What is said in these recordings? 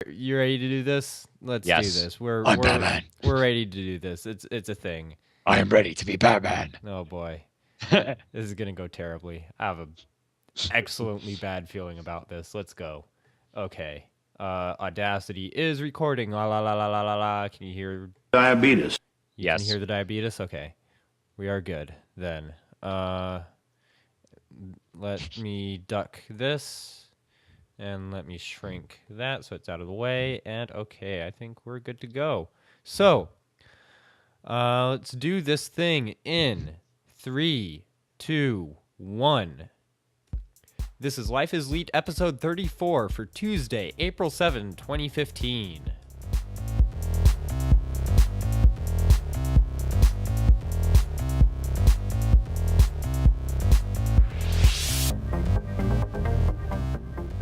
You ready to do this? Let's Yes. do this. We're I'm we're Batman. we're ready to do this. It's a thing. I am ready to be Batman. Oh boy, this is gonna go terribly. I have a excellently bad feeling about this. Let's go. Okay. Audacity is recording. La la la la la la la. Can you hear? Diabetes. You can Yes. hear the diabetes. Okay, we are good then. Let me duck this. And let me shrink that so it's out of the way. And okay, I think we're good to go. So, let's do this thing in 3, 2, 1. This is Life is Leet episode 34 for Tuesday, April 7, 2015.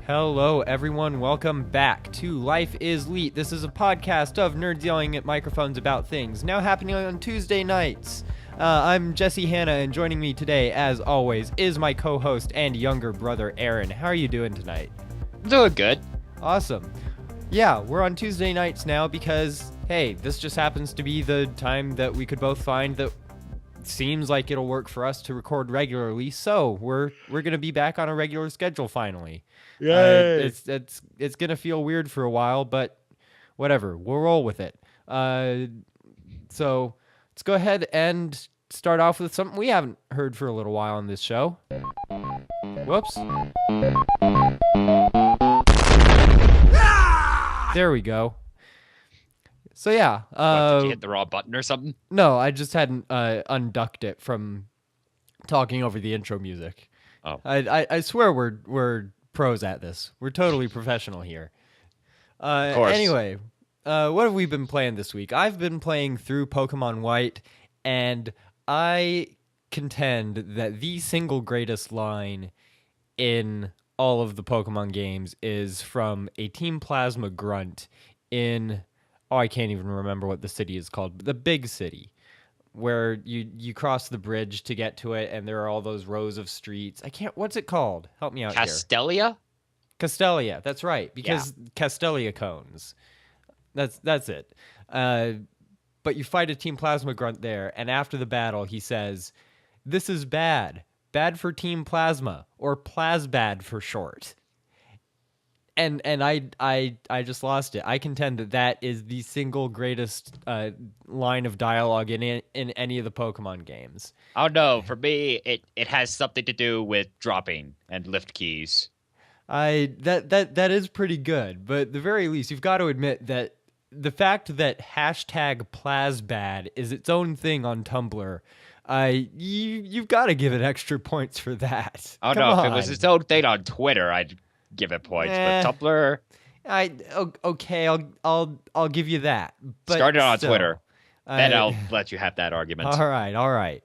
Hello, everyone. Welcome back to Life is Leet. This is a podcast of nerds yelling at microphones about things, now happening on Tuesday nights. I'm Jesse Hanna, and joining me today, as always, is my co-host and younger brother, Aaron. How are you doing tonight? I'm doing good. Awesome. Yeah, we're on Tuesday nights now because, hey, this just happens to be the time that we could both find that seems like it'll work for us to record regularly. So we're gonna be back on a regular schedule finally. Yay! It's gonna feel weird for a while, but whatever. We'll roll with it. So let's go ahead and start off with something we haven't heard for a little while on this show. Whoops. There we go. So yeah. What, did you hit the wrong button or something? No, I just hadn't unducked it from talking over the intro music. Oh. I swear we're pros at this. We're totally professional here. Of course. Anyway, what have we been playing this week? I've been playing through Pokemon White, and I contend that the single greatest line in all of the Pokemon games is from a Team Plasma grunt in... Oh, I can't even remember what the city is called. The big city, where you cross the bridge to get to it, and there are all those rows of streets. I can't. What's it called? Help me out here. Castelia? Castelia. That's right, because Castelia cones. That's it. But you fight a Team Plasma grunt there, and after the battle, he says, "This is bad. Bad for Team Plasma, or Plasbad for short." And I just lost it. I contend that is the single greatest line of dialogue in any of the Pokemon games. Oh no, for me it has something to do with dropping and lift keys. That is pretty good, but at the very least, you've got to admit that the fact that hashtag Plasbad is its own thing on Tumblr, you've got to give it extra points for that. Oh Come no, on. if it was its own thing on Twitter, I'd give it points. Eh. But Tumblr, Okay, I'll give you that. But start it on still, Twitter. Then I'll let you have that argument. All right.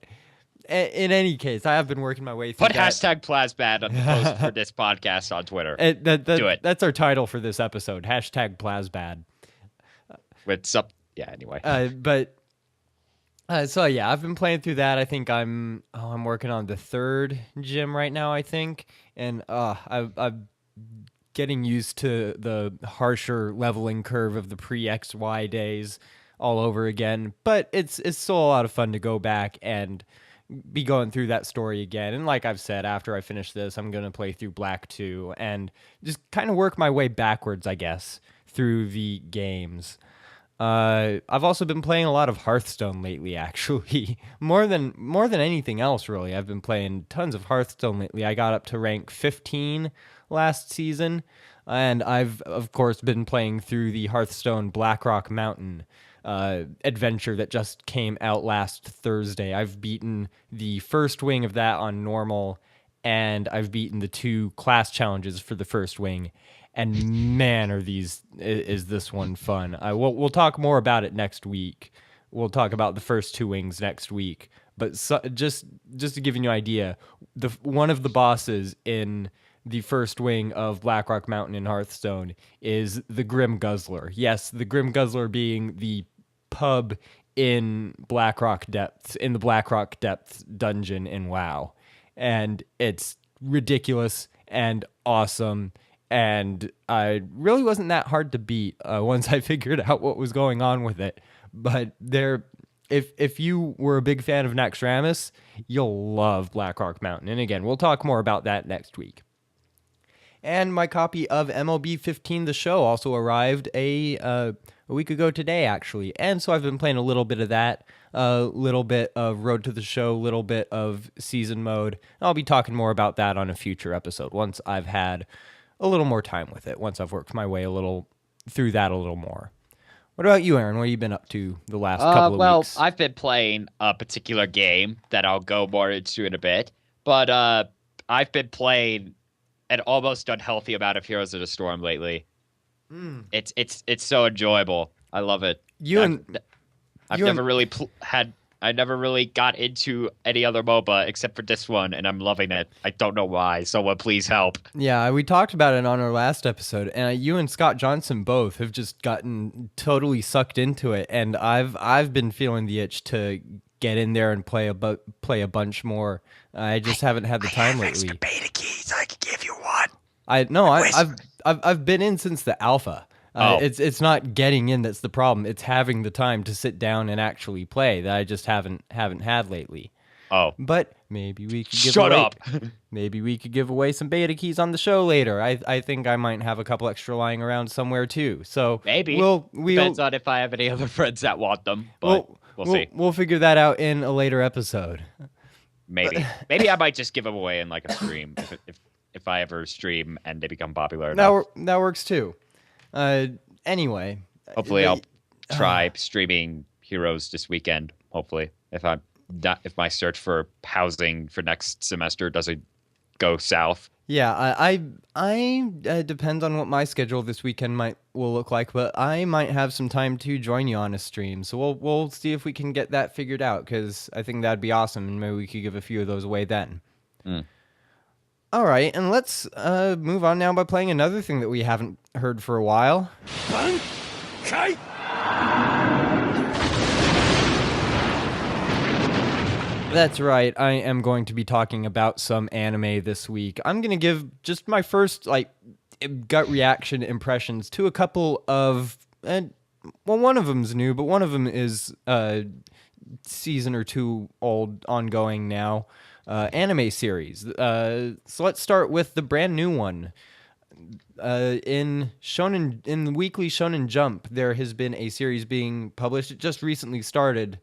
In any case, I have been working my way through Put hashtag Plasbad on the post for this podcast on Twitter. Do it. That's our title for this episode. Hashtag Plasbad. With some, yeah. Anyway, So yeah, I've been playing through that. I think I'm working on the third gym right now, I think, and I'm getting used to the harsher leveling curve of the pre-XY days all over again. But it's still a lot of fun to go back and be going through that story again. And like I've said, after I finish this, I'm gonna play through Black 2 and just kind of work my way backwards, I guess, through the games. I've also been playing a lot of Hearthstone lately, actually. more than anything else, really. I've been playing tons of Hearthstone lately. I got up to rank 15 last season, and I've, of course, been playing through the Hearthstone Blackrock Mountain adventure that just came out last Thursday. I've beaten the first wing of that on normal, and I've beaten the 2 class challenges for the first wing. And man, is this one fun. We'll talk more about it next week. We'll talk about the first 2 wings next week. But just to give you an idea, one of the bosses in the first wing of Blackrock Mountain in Hearthstone is the Grim Guzzler. Yes, the Grim Guzzler being the pub in the Blackrock Depths dungeon in WoW. And it's ridiculous and awesome and I really wasn't that hard to beat once I figured out what was going on with it. But if you were a big fan of Naxxramas, you'll love Blackrock Mountain. And again, we'll talk more about that next week. And my copy of MLB 15 The Show also arrived a week ago today, actually. And so I've been playing a little bit of that, a little bit of Road to the Show, a little bit of Season Mode. And I'll be talking more about that on a future episode once I've had a little more time with it, once I've worked my way a little through that a little more. What about you, Aaron? What have you been up to the last couple of weeks? I've been playing a particular game that I'll go more into in a bit, but I've been playing an almost unhealthy amount of Heroes of the Storm lately. It's so enjoyable. I love it. I never really got into any other MOBA except for this one, and I'm loving it. I don't know why. Someone please help. Yeah, we talked about it on our last episode, and you and Scott Johnson both have just gotten totally sucked into it, and I've been feeling the itch to get in there and play a bunch more. I just haven't had the time lately. Extra beta keys. I can give you one. I've been in since the alpha. It's not getting in that's the problem. It's having the time to sit down and actually play that I just haven't had lately. Oh, but maybe we could give shut away, up. Maybe we could give away some beta keys on the show later. I think I might have a couple extra lying around somewhere too. So maybe we'll depends on if I have any other friends that want them. But we'll see. We'll figure that out in a later episode. Maybe I might just give them away in like a stream if I ever stream and they become popular. That works too. Anyway, hopefully I'll try streaming Heroes this weekend. Hopefully, if my search for housing for next semester doesn't go south. Yeah, I depends on what my schedule this weekend will look like, but I might have some time to join you on a stream. So we'll see if we can get that figured out, because I think that'd be awesome, and maybe we could give a few of those away then. All right, and let's move on now by playing another thing that we haven't heard for a while. That's right, I am going to be talking about some anime this week. I'm going to give just my first gut reaction impressions to a couple of, one of them's new, but one of them is season or two old, ongoing now. Anime series. So let's start with the brand new one. In the weekly Shonen Jump, there has been a series being published. It just recently started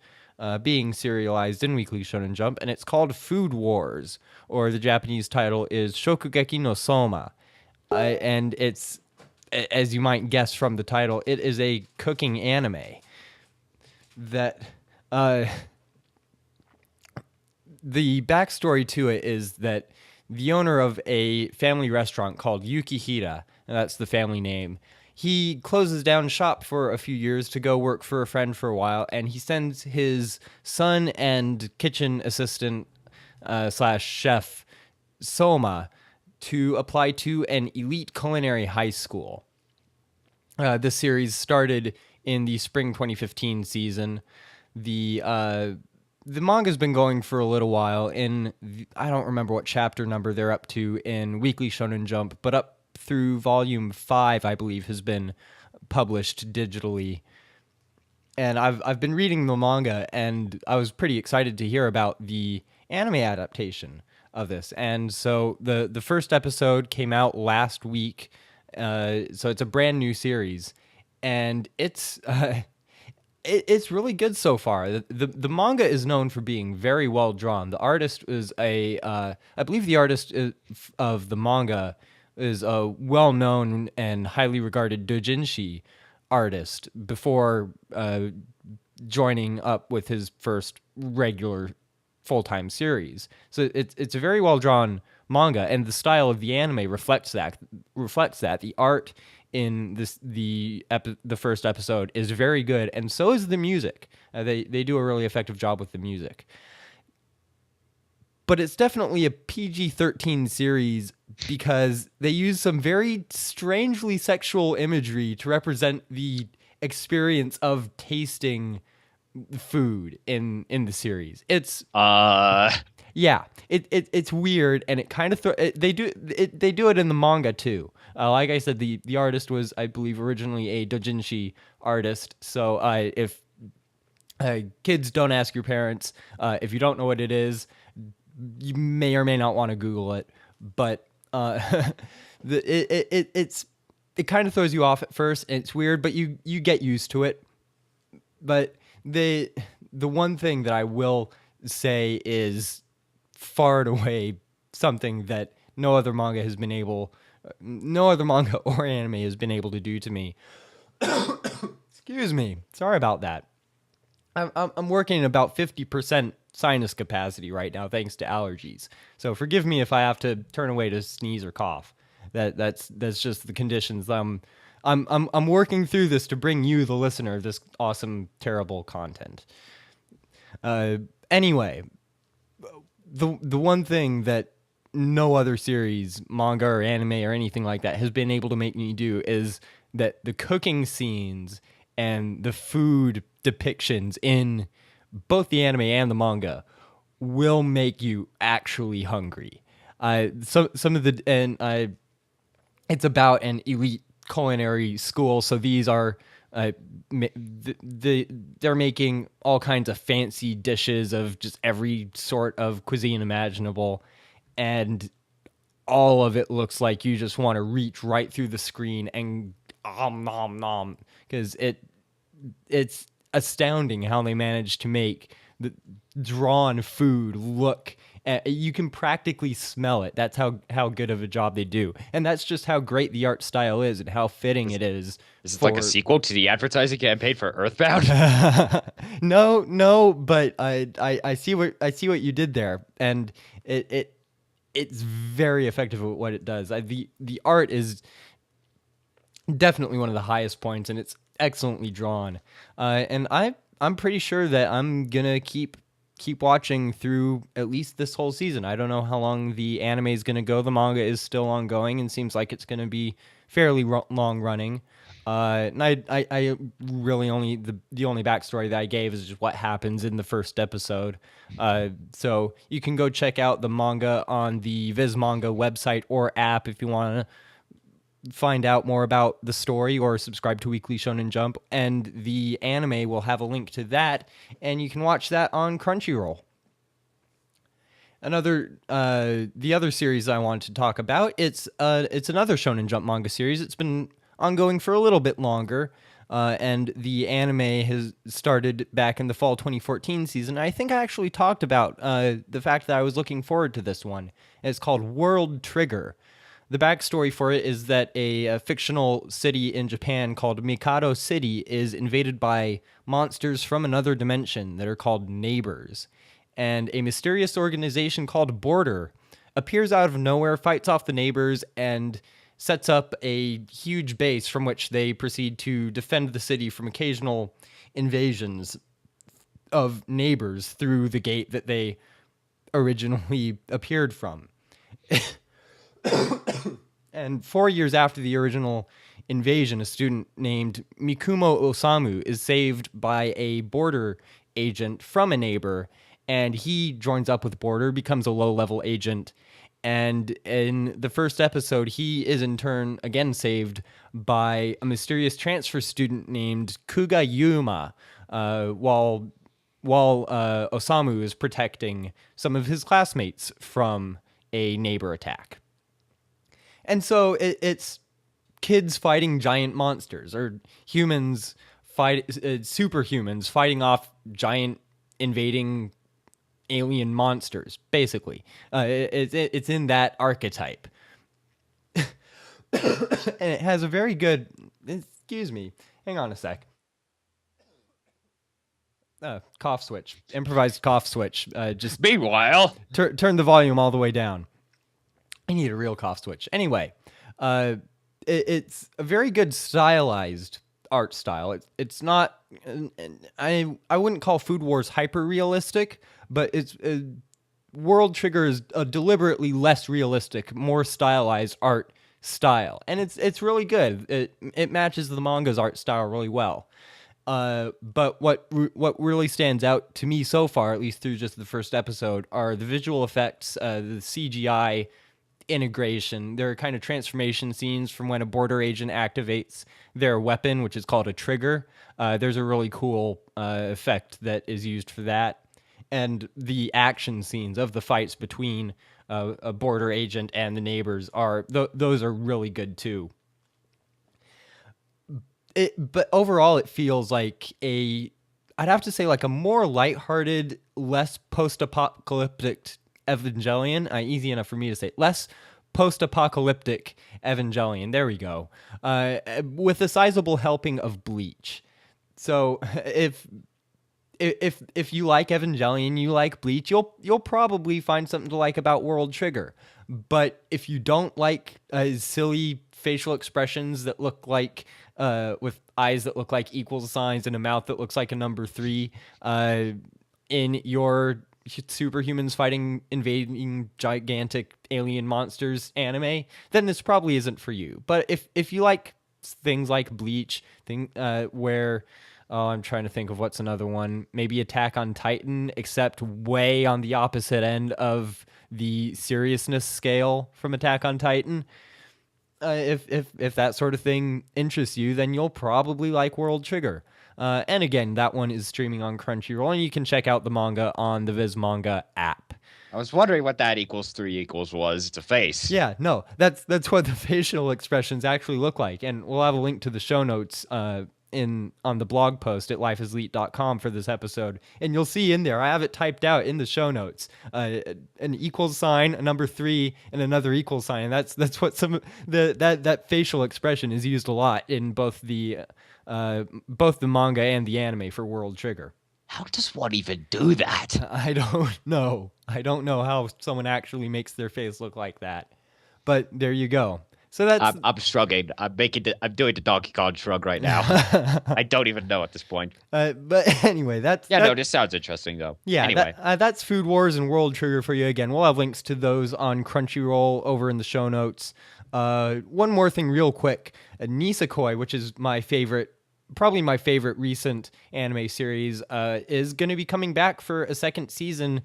being serialized in Weekly Shonen Jump, and it's called Food Wars, or the Japanese title is Shokugeki no Soma. And it's, as you might guess from the title, it is a cooking anime that the backstory to it is that the owner of a family restaurant called Yukihira, and that's the family name, he closes down shop for a few years to go work for a friend for a while, and he sends his son and kitchen assistant / chef Soma to apply to an elite culinary high school. This series started in the spring 2015 season. The manga's been going for a little while. I don't remember what chapter number they're up to in Weekly Shonen Jump, but up through volume 5, I believe, has been published digitally. And I've been reading the manga, and I was pretty excited to hear about the anime adaptation of this. And so the first episode came out last week, so it's a brand new series, and it's really good so far. The manga is known for being very well drawn. The artist is I believe the artist of the manga is a well-known and highly regarded doujinshi artist before joining up with his first regular full-time series. So it's a very well-drawn manga, and the style of the anime reflects that. The art in the first episode is very good, and so is the music. They do a really effective job with the music. But it's definitely a PG-13 series because they use some very strangely sexual imagery to represent the experience of tasting food in the series. It's yeah, it's weird, and it kind of they do it in the manga too. Like I said, the artist was, I believe, originally a doujinshi artist. So if kids, don't ask your parents. If you don't know what it is, you may or may not want to Google it. But it kind of throws you off at first, and it's weird, but you get used to it. But the one thing that I will say is far and away something that no other manga or anime has been able to do to me. Excuse me. Sorry about that. I'm working at about 50% sinus capacity right now, thanks to allergies. So forgive me if I have to turn away to sneeze or cough. That's just the conditions. I'm working through this to bring you, the listener, this awesome, terrible content. Anyway, the one thing that no other series, manga or anime or anything like that has been able to make me do is that the cooking scenes and the food depictions in both the anime and the manga will make you actually hungry. Some of the and I It's about an elite culinary school, so these are they're making all kinds of fancy dishes of just every sort of cuisine imaginable, and all of it looks like you just want to reach right through the screen and nom nom, because it's astounding how they managed to make the drawn food look. You can practically smell it. That's how good of a job they do, and that's just how great the art style is and how fitting it is. Is it like a sequel to the advertising campaign for Earthbound? No, but I see what you did there, and it's very effective at what it does. The art is definitely one of the highest points, and it's excellently drawn. And I'm pretty sure that I'm gonna keep watching through at least this whole season. I don't know how long the anime is gonna go. The manga is still ongoing and seems like it's gonna be fairly long running. And I really only the only backstory that I gave is just what happens in the first episode. So you can go check out the manga on the Viz Manga website or app if you want to find out more about the story, or subscribe to Weekly Shonen Jump, and the anime will have a link to that, and you can watch that on Crunchyroll. The other series I want to talk about, it's another Shonen Jump manga series. It's been ongoing for a little bit longer, and the anime has started back in the fall 2014 season. I think I actually talked about the fact that I was looking forward to this one. It's called World Trigger. The backstory for it is that a fictional city in Japan called Mikado City is invaded by monsters from another dimension that are called neighbors. And a mysterious organization called Border appears out of nowhere, fights off the neighbors, and sets up a huge base from which they proceed to defend the city from occasional invasions of neighbors through the gate that they originally appeared from. And 4 years after the original invasion, a student named Mikumo Osamu is saved by a border agent from a neighbor, and he joins up with Border, becomes a low-level agent, and in the first episode, he is in turn again saved by a mysterious transfer student named Kuga Yuma, while Osamu is protecting some of his classmates from a neighbor attack. And so it's kids fighting giant monsters, or superhumans fighting off giant invading alien monsters, basically. It's in that archetype. And it has a very good... Excuse me. Hang on a sec. Cough switch. Improvised cough switch. Just Meanwhile, turn the volume all the way down. I need a real cough switch. Anyway, it's a very good stylized art style. It's not... I wouldn't call Food Wars hyper-realistic, but World Trigger is a deliberately less realistic, more stylized art style. And it's really good. It matches the manga's art style really well. But what really stands out to me so far, at least through just the first episode, are the visual effects, the CGI integration. They're kind of transformation scenes from when a border agent activates their weapon, which is called a trigger. There's a really cool effect that is used for that. And the action scenes of the fights between a border agent and the neighbors those are really good too. But overall, it feels like I'd have to say like a more lighthearted, less post-apocalyptic Evangelion. Easy enough for me to say. Less post-apocalyptic Evangelion. There we go. With a sizable helping of Bleach. So if you like Evangelion, you like Bleach, you'll probably find something to like about World Trigger. But if you don't like silly facial expressions that look like with eyes that look like equal signs and a mouth that looks like a number 3 in your superhumans fighting invading gigantic alien monsters anime, then this probably isn't for you. But if you like things like Bleach, where I'm trying to think of what's another one. Maybe Attack on Titan, except way on the opposite end of the seriousness scale from Attack on Titan. If that sort of thing interests you, then you'll probably like World Trigger. And again, that one is streaming on Crunchyroll, and you can check out the manga on the Viz Manga app. I was wondering what that equals 3 equals was. It's a face. Yeah, no, that's what the facial expressions actually look like, and we'll have a link to the show notes on the blog post at lifeisleet.com for this episode, and you'll see in there I have it typed out in the show notes, an equals sign, a number 3, and another equal sign. And that's what that facial expression is used a lot in both the manga and the anime for World Trigger. How does one even do that? I don't know how someone actually makes their face look like that, but there you go. So that's I'm shrugging. I'm doing the Donkey Kong shrug right now. I don't even know at this point. But anyway, no, this sounds interesting though. Yeah, anyway, that's Food Wars and World Trigger for you. Again, we'll have links to those on Crunchyroll over in the show notes. One more thing, real quick: Nisekoi, which is probably my favorite recent anime series, is going to be coming back for a second season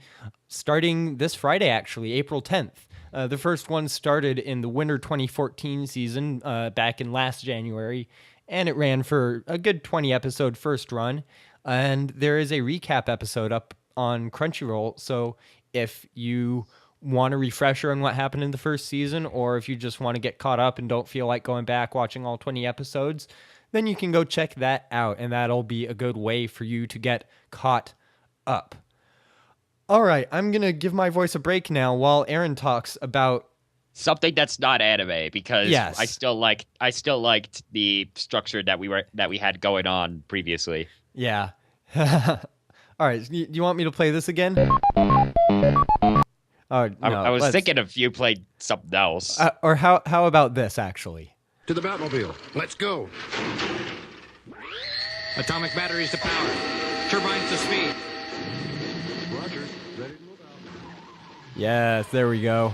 starting this Friday, actually, April 10th. The first one started in the winter 2014 season back in last January, and it ran for a good 20-episode first run. And there is a recap episode up on Crunchyroll, so if you want a refresher on what happened in the first season, or if you just want to get caught up and don't feel like going back watching all 20 episodes, then you can go check that out, and that'll be a good way for you to get caught up. All right, I'm going to give my voice a break now while Aaron talks about something that's not anime, because yes. I still liked the structure that we had going on previously. Yeah. All right, do you want me to play this again? Oh, no, I was thinking if you played something else. Or how about this, actually? To the Batmobile. Let's go. Atomic batteries to power. Turbines to speed. Roger. Ready to move out. Yes, there we go.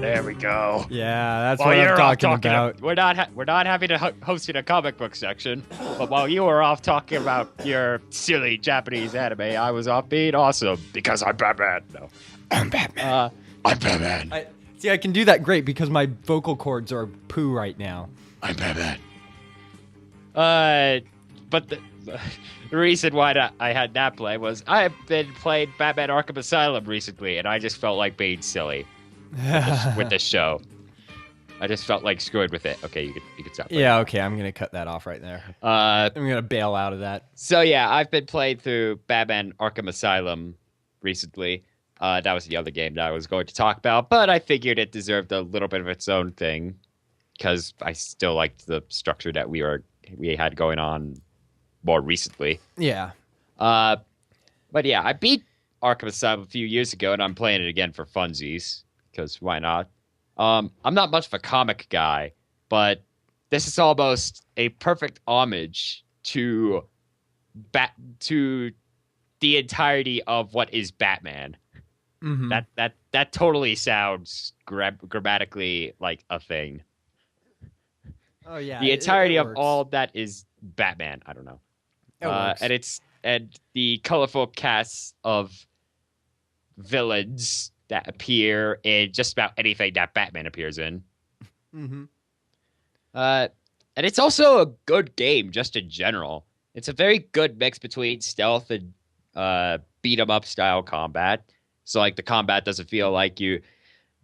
There we go. Yeah, that's what I'm talking about. We're not having a hosting a comic book section, but while you were off talking about your silly Japanese anime, I was off being awesome because I'm Batman. No, I'm Batman. I'm Batman. I can do that great because my vocal cords are poo right now. I'm Batman. But the reason why I had that play was I've been playing Batman Arkham Asylum recently, and I just felt like being silly with this show. I just felt like screwing with it. Okay, you could stop. Yeah, okay, I'm gonna cut that off right there. I'm gonna bail out of that. So yeah, I've been playing through Batman Arkham Asylum recently. That was the other game that I was going to talk about, but I figured it deserved a little bit of its own thing because I still liked the structure that we had going on more recently. Yeah. But yeah, I beat Arkham Asylum a few years ago, and I'm playing it again for funsies because why not? I'm not much of a comic guy, but this is almost a perfect homage to the entirety of what is Batman. Mm-hmm. That totally sounds grammatically like a thing. Oh yeah, the entirety it of all that is Batman. I don't know. It works. And it's and the colorful cast of villains that appear in just about anything that Batman appears in. Mm-hmm. Uh, and it's also a good game just in general. It's a very good mix between stealth and beat 'em up style combat. So like the combat doesn't feel like you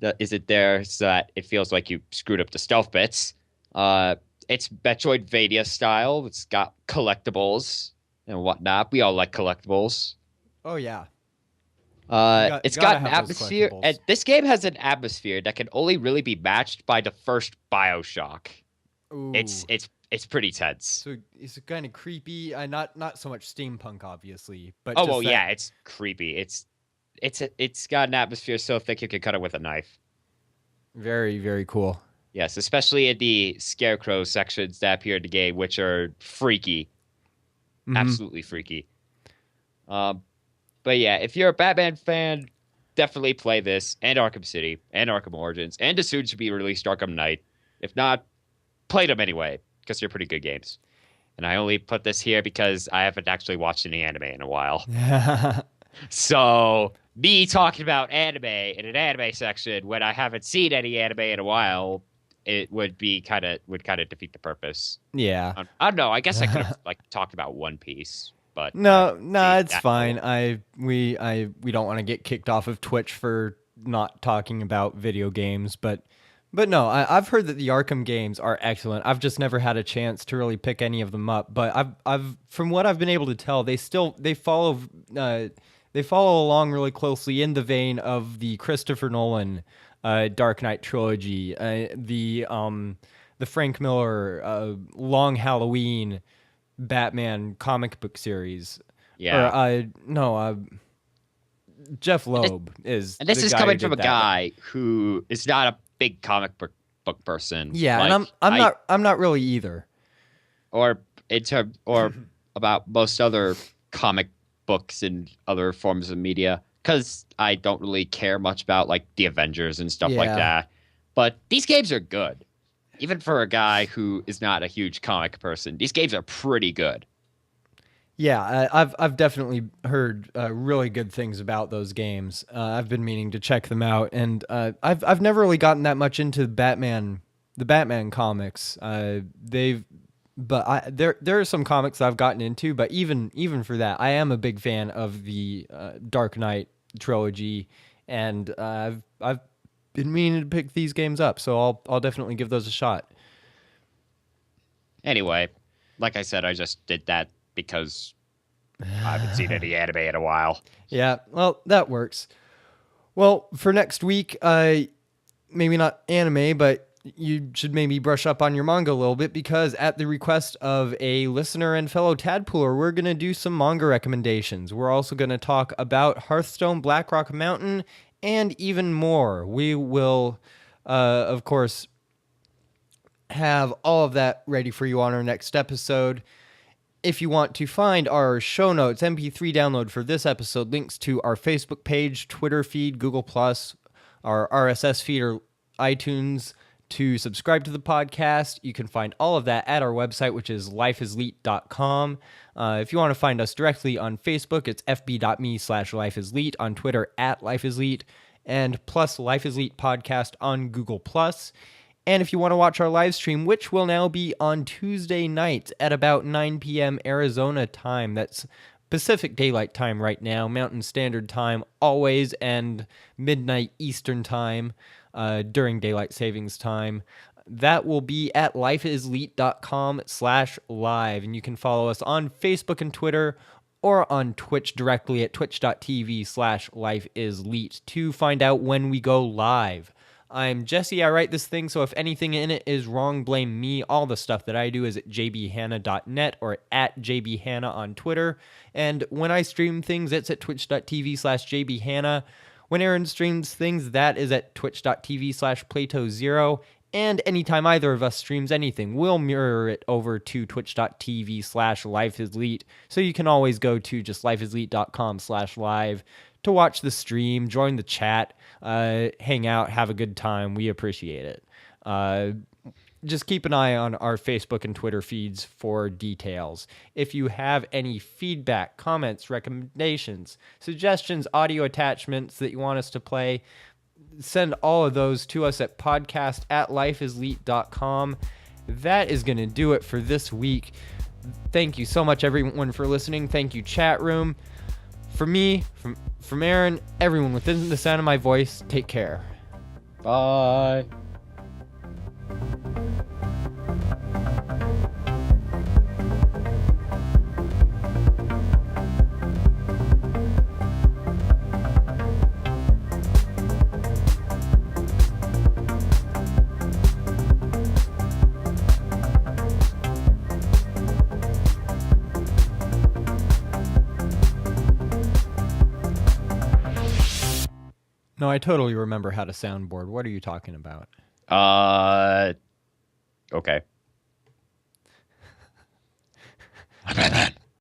that isn't there, so that it feels like you screwed up the stealth bits. It's Metroidvania style. It's got collectibles and whatnot. We all like collectibles. Oh yeah. You It's gotta got an have those atmosphere, collectibles. and this game has an atmosphere that can only really be matched by the first BioShock. Ooh. It's pretty tense. So it's kind of creepy. Not so much steampunk, obviously, but Oh just well, that, yeah, it's creepy. It's got an atmosphere so thick you can cut it with a knife. very very cool. Yes, especially in the scarecrow sections that appear in the game, which are freaky, Mhm. absolutely freaky. But yeah, if you're a Batman fan, definitely play this and Arkham City and Arkham Origins and the soon to be released Arkham Knight. If not, play them anyway because they're pretty good games. And I only put this here because I haven't actually watched any anime in a while. So me talking about anime in an anime section when I haven't seen any anime in a while, it would be kind of defeat the purpose. Yeah. I don't know. I guess I could have like talked about One Piece, but No, seen it's that fine. one. We don't want to get kicked off of Twitch for not talking about video games, but no, I've heard that the Arkham games are excellent. I've just never had a chance to really pick any of them up, but I've from what I've been able to tell, they follow along really closely in the vein of the Christopher Nolan Dark Knight trilogy, the Frank Miller Long Halloween Batman comic book series. Yeah. Or no, Jeff Loeb is. And this the is guy who coming did from a that. guy who is not a big comic book person. Yeah, Like, and I'm not really either. or or about most other comic books and other forms of media because I don't really care much about like the Avengers and stuff like Yeah. that. But these games are good, even for a guy who is not a huge comic person. These games are pretty good. Yeah, I've definitely heard really good things about those games. I've been meaning to check them out, and I've never really gotten that much into the Batman comics. There are some comics I've gotten into, but even for that, I am a big fan of the Dark Knight trilogy, and I've been meaning to pick these games up, so I'll definitely give those a shot. Anyway, like I said, I just did that because I haven't seen any anime in a while. Yeah, well, that works. Well, for next week, maybe not anime, but you should maybe brush up on your manga a little bit because at the request of a listener and fellow Tadpooler, we're going to do some manga recommendations. We're also going to talk about Hearthstone Blackrock Mountain and even more. We will, of course, have all of that ready for you on our next episode. If you want to find our show notes, MP3 download for this episode, links to our Facebook page, Twitter feed, Google+, our RSS feed, or iTunes to subscribe to the podcast, you can find all of that at our website, which is lifeisleet.com. If you want to find us directly on Facebook, it's fb.me/lifeisleet, on Twitter @lifeisleet, and plus Life is Leet podcast on Google+. And if you want to watch our live stream, which will now be on Tuesday nights at about 9 p.m. Arizona time, that's Pacific Daylight Time right now, Mountain Standard Time always, and midnight Eastern Time during Daylight Savings Time. That will be at lifeisleet.com/live, and you can follow us on Facebook and Twitter or on Twitch directly at twitch.tv/lifeisleet to find out when we go live. I'm Jesse. I write this thing, so if anything in it is wrong, blame me. All the stuff that I do is at jbhanna.net or at jbhanna on Twitter. And when I stream things, it's at twitch.tv/jbhanna. When Aaron streams things, that is at twitch.tv/plato0. And anytime either of us streams anything, we'll mirror it over to twitch.tv/lifeisleet. So you can always go to just lifeisleet.com/live to watch the stream, join the chat, hang out, have a good time. We appreciate it. just keep an eye on our Facebook and Twitter feeds for details. If you have any feedback, comments, recommendations, suggestions, audio attachments that you want us to play, send all of those to us at podcast@lifeisleet.com. That is going to do it for this week. Thank you so much, everyone, for listening. Thank you, chat room. For me, from Aaron, everyone within the sound of my voice, take care. Bye. No, I totally remember how to soundboard. What are you talking about? Okay. I'm Batman.